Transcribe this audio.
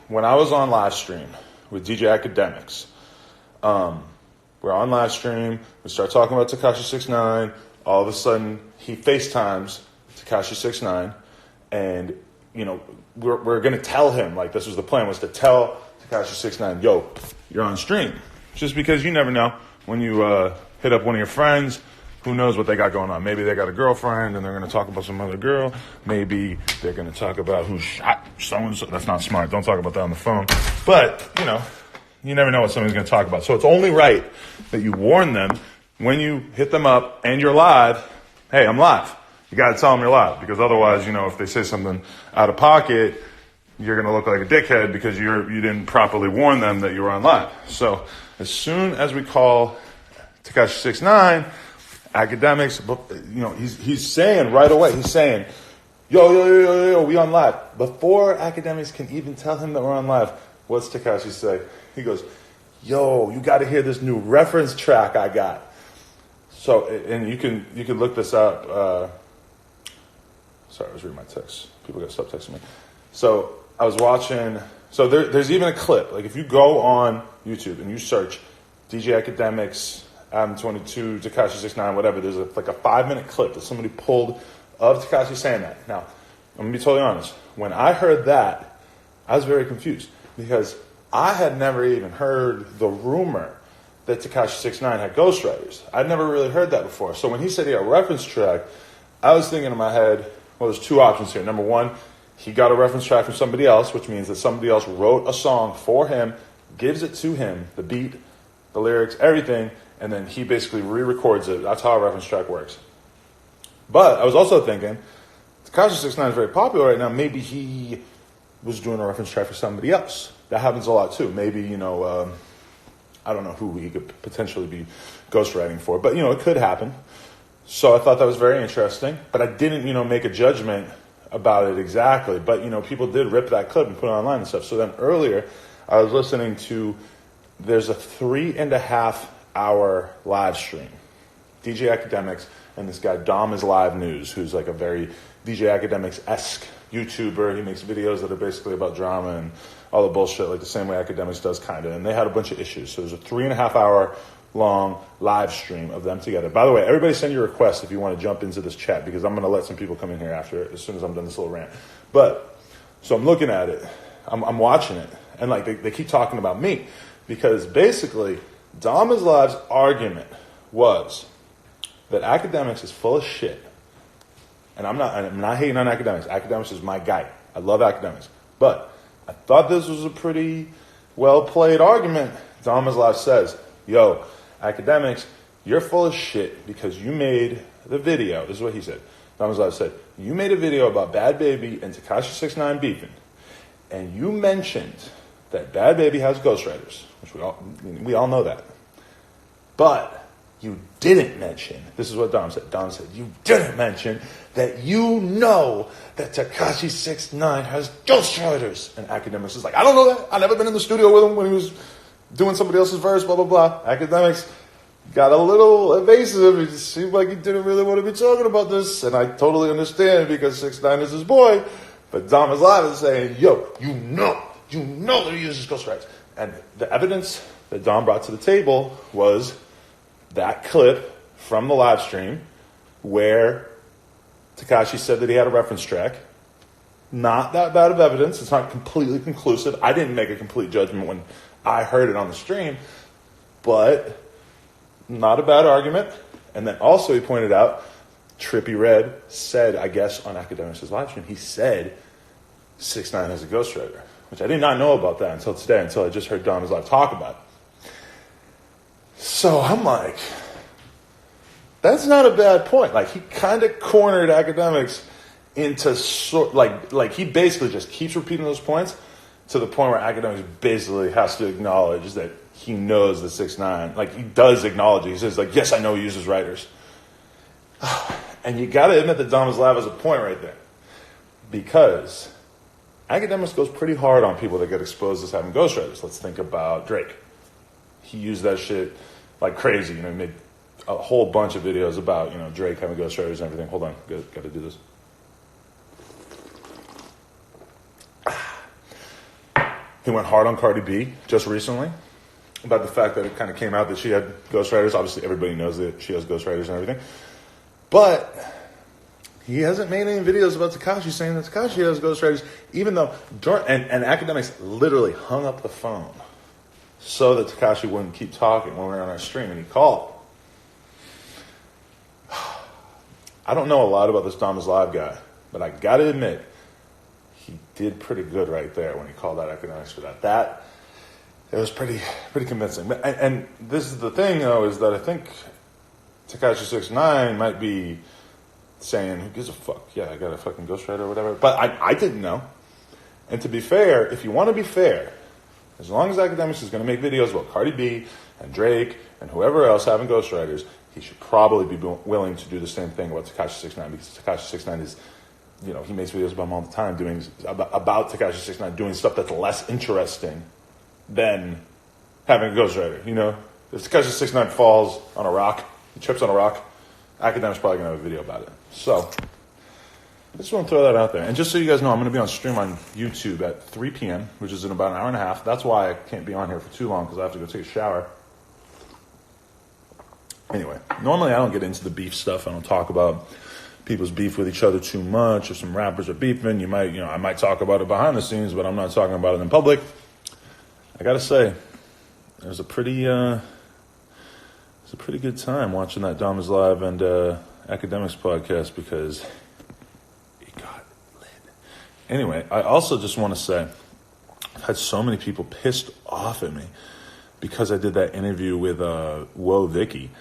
when I was on live stream with DJ Akademiks, we're on live stream. We start talking about Tekashi 6ix9ine. All of a sudden, he FaceTimes Tekashi 6ix9ine, and we're gonna tell him, like, this was the plan, was to tell Tekashi 6ix9ine, yo, you're on stream, just because you never know when you hit up one of your friends. Who knows what they got going on? Maybe they got a girlfriend and they're going to talk about some other girl. Maybe they're going to talk about who shot so-and-so. That's not smart. Don't talk about that on the phone. But, you never know what somebody's going to talk about. So it's only right that you warn them when you hit them up and you're live. Hey, I'm live. You got to tell them you're live, because otherwise, if they say something out of pocket, you're going to look like a dickhead because you didn't properly warn them that you were on live. So as soon as we call Tekashi 6ix9ine, Akademiks, he's saying right away, yo, we on live. Before Akademiks can even tell him that we're on live, what's Tekashi say? He goes, yo, you got to hear this new reference track I got. So, and you can look this up. Sorry, I was reading my text. People got to stop texting me. So I was watching. So there's even a clip. Like, if you go on YouTube and you search DJ Akademiks, adam22, Tekashi 6ix9ine, whatever, there's a 5-minute clip that somebody pulled of Tekashi saying that. Now, I'm going to be totally honest. When I heard that, I was very confused, because I had never even heard the rumor that Tekashi 6ix9ine had ghostwriters. I'd never really heard that before. So when he said he had a reference track, I was thinking in my head, well, there's two options here. Number one, he got a reference track from somebody else, which means that somebody else wrote a song for him, gives it to him, the beat, the lyrics, everything, and then he basically re-records it. That's how a reference track works. But I was also thinking, Tekashi 6ix9ine is very popular right now. Maybe he was doing a reference track for somebody else. That happens a lot too. Maybe, I don't know who he could potentially be ghostwriting for. But, it could happen. So I thought that was very interesting. But I didn't, make a judgment about it exactly. But, people did rip that clip and put it online and stuff. So then earlier, I was listening to, there's a 3.5-hour live stream. DJ Akademiks and this guy DomIsLive News, who's like a very DJ Akademiks-esque YouTuber. He makes videos that are basically about drama and all the bullshit, like the same way Akademiks does, kind of. And they had a bunch of issues. So there's a 3.5-hour long live stream of them together. By the way, everybody send your requests if you want to jump into this chat, because I'm going to let some people come in here after, as soon as I'm done this little rant. But, so I'm looking at it. I'm watching it. And like they keep talking about me. Because basically, DomIsLive's argument was that Akademiks is full of shit. And I'm not hating on Akademiks. Akademiks is my guy. I love Akademiks. But I thought this was a pretty well-played argument. DomIsLive says, yo, Akademiks, you're full of shit because you made the video. This is what he said. DomIsLive said, you made a video about Bad Baby and Tekashi 6ix9ine beefing. And you mentioned that Bad Baby has ghostwriters, which we all know that. But you didn't mention, this is what Dom said. Dom said, you didn't mention that you know that Tekashi 6ix9ine has ghostwriters. And Akademiks is like, I don't know that. I've never been in the studio with him when he was doing somebody else's verse, blah, blah, blah. Akademiks got a little evasive. It just seemed like he didn't really want to be talking about this. And I totally understand, because 6ix9ine is his boy. But DomIsLive is saying, yo, you know that he uses ghostwriters. And the evidence that Dom brought to the table was that clip from the live stream where Tekashi said that he had a reference track. Not that bad of evidence. It's not completely conclusive. I didn't make a complete judgment when I heard it on the stream, but not a bad argument. And then also he pointed out, Trippie Redd said, I guess, on Akademiks' live stream, he said 6ix9ine has a ghostwriter, which I did not know about that until today, until I just heard DomIsLive talk about it. So I'm like, that's not a bad point. Like, he kind of cornered Akademiks into like he basically just keeps repeating those points to the point where Akademiks basically has to acknowledge that he knows the 6ix9ine. Like, he does acknowledge it. He says, like, yes, I know he uses writers. And you got to admit that DomIsLive has a point right there, because Akademiks goes pretty hard on people that get exposed as having ghostwriters. Let's think about Drake. He used that shit like crazy. He made a whole bunch of videos about, Drake having ghostwriters and everything. Hold on, got to do this. He went hard on Cardi B just recently about the fact that it kind of came out that she had ghostwriters. Obviously, everybody knows that she has ghostwriters and everything. But he hasn't made any videos about Tekashi saying that Tekashi has ghostwriters, even though, and Akademiks literally hung up the phone so that Tekashi wouldn't keep talking when we were on our stream, and he called. I don't know a lot about this DomIsLive guy, but I gotta admit, he did pretty good right there when he called out Akademiks for that. It was pretty convincing. And this is the thing, though, is that I think Tekashi 6ix9ine might be saying, who gives a fuck? Yeah, I got a fucking ghostwriter or whatever. But I didn't know. And to be fair, if you want to be fair, as long as Akademiks is going to make videos about Cardi B and Drake and whoever else having ghostwriters, he should probably be willing to do the same thing about Tekashi 6ix9ine, because Tekashi 6ix9ine is, you know, he makes videos about him all the time, about Tekashi 6ix9ine doing stuff that's less interesting than having a ghostwriter, you know? If Tekashi 6ix9ine falls on a rock, he trips on a rock, Akademiks probably going to have a video about it. So, I just want to throw that out there. And just so you guys know, I'm going to be on stream on YouTube at 3 p.m., which is in about an hour and a half. That's why I can't be on here for too long, because I have to go take a shower. Anyway, normally I don't get into the beef stuff. I don't talk about people's beef with each other too much. If some rappers are beefing, I might talk about it behind the scenes, but I'm not talking about it in public. I gotta say, it was a pretty good time watching that DomIsLive and Akademiks podcast, because it got lit. Anyway, I also just want to say, I've had so many people pissed off at me because I did that interview with Whoa Vicky.